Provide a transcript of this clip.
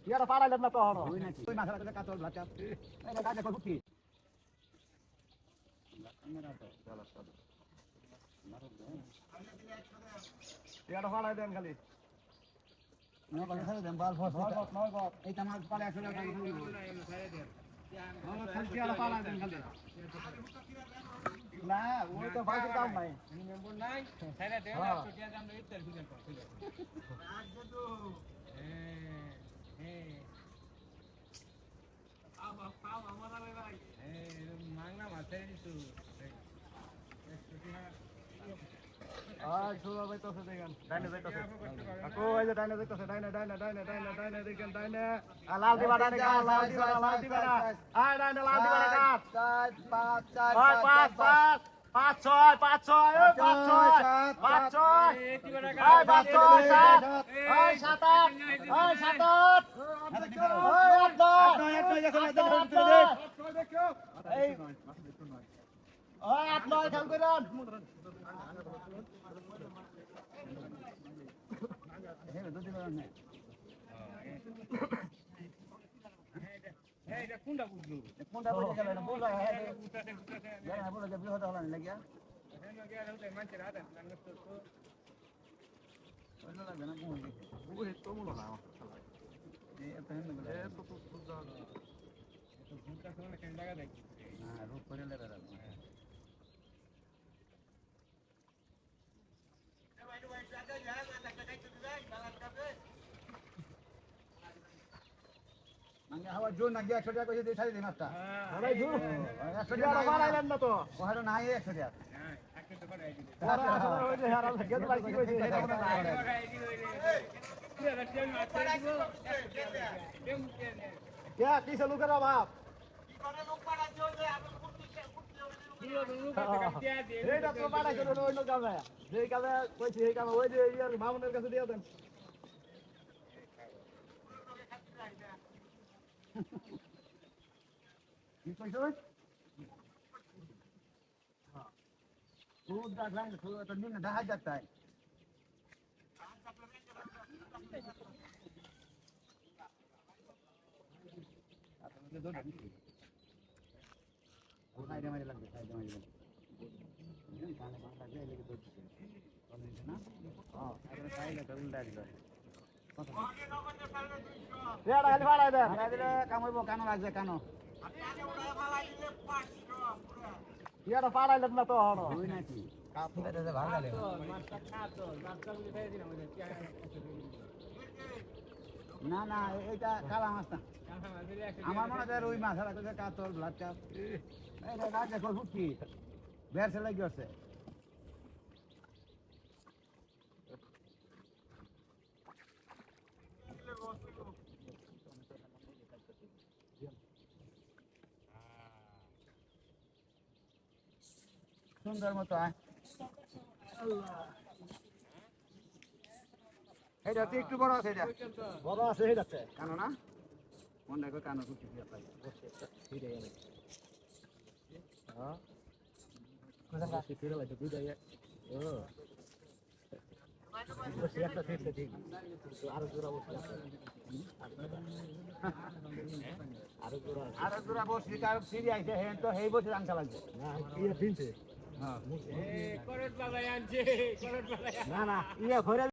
ইয়ারা পাড়াইলেন না তো হনো ওই নাকি ওই মাথাটা করে কাতল ভাত এই কাজে কর কি ইয়ারা পাড়াই দেন খালি না বাকি সারা দেন বাল ফস এই তামাজ পালে 100 টাকা খালি খালি ইয়ারা পাড়াই দেন খালি না ওই তো ফাইজের কাম নাই মেম্বার নাই সাইরা দেন ছোটিয়া দাম লই তেল ফিল কর রাখবো তো পাও আমার আরে ভাই মাংনা মাছে দিছু সুরা যাইতাছে দেখেন ডাইনে যাইতাছে আকো এই যে ডাইনে যাইতাছে ডাইনে দেখেন ডাইনে লাল দিবা ডাইনে কাট লাল দিবা আয় ডাইনে লাল দিবা কাট 4 5 4 5 5 5 6 5 6 এই 5 6 এই 7 8 এই 7 8 9 খেল করেন এটা কোনটা বুঝলো কোনটা বলে গেল না বল হ্যাঁ বলে যে বিহত হলো না লাগিয়া এখানে গিয়ে হতে মানছে রাত না তো ওই না লাগবে না কোন ওরে তো মনে না এই এত হেন বলে এ তো সুজা তো কোনটা কোন কেন লাগা দেখি হ্যাঁ রূপ করে লে বেরা নাঙ্গা হাওয়া জোর না গিয়া 100 টাকা কইছে দিয়ে ছাড়ি দিন মাছটা আরে জু 100 ইয়ারা টাকা পাড়াইলেন না তো ওহারো নাই 100 টাকা হ্যাঁ একটা তো করে আইডি ওরা আসলে ওই যে হারাল গেট লাগি কইছে এটা মনে না কে কিসে লোকের অভাব এইটা তো পাঠাইছে অন্য কামে যেই কামে কইছি এই কামে ওই যে ইয়ার মামুনের কাছে দিয়ে দেন কি কইছ খুব দেখলাম তো নিন দেখা যাচ্ছে সাইডে মারি লাগবে সাইডে মারি লাগবে কানে বাং লাগবে এদিকে দৌড় দিছে না হ্যাঁ সাইডে তো উল্টা দিল রেডা খালি পাঠাই দেন মারা দিলে কামড়ব কানো লাগবে কানো ইয়ারা পাড়াইলেন না তো হনো ওই নাকি কাপড়ে দিতে ভালো লাগে না না এটা কালা মাছ না আমার মনে হয় রুই মাছ আর কাতল ব্লাড কাপ এই না দেখো ফুটকি বের সে লাগি আছে সুন্দর মতো এটা তো একটু বড় আছে এটা বড় আছে এই যাচ্ছে কানো না মন দেখো কানো ফুটকি দিয়ে পাই হ্যাঁ কোথায় আছে ফিরে লাগে দুই যায় ও একটা ফিরছে ঠিক আরো জোড়া বসে আর দুরা বসি কার সিরি আইছে হেন তো হেই বসে আনতে লাগবে না ইয়ে ফিনছে হ্যাঁ করট বাজায় আনছে করট বাজায় না না ইয়ে ঘরে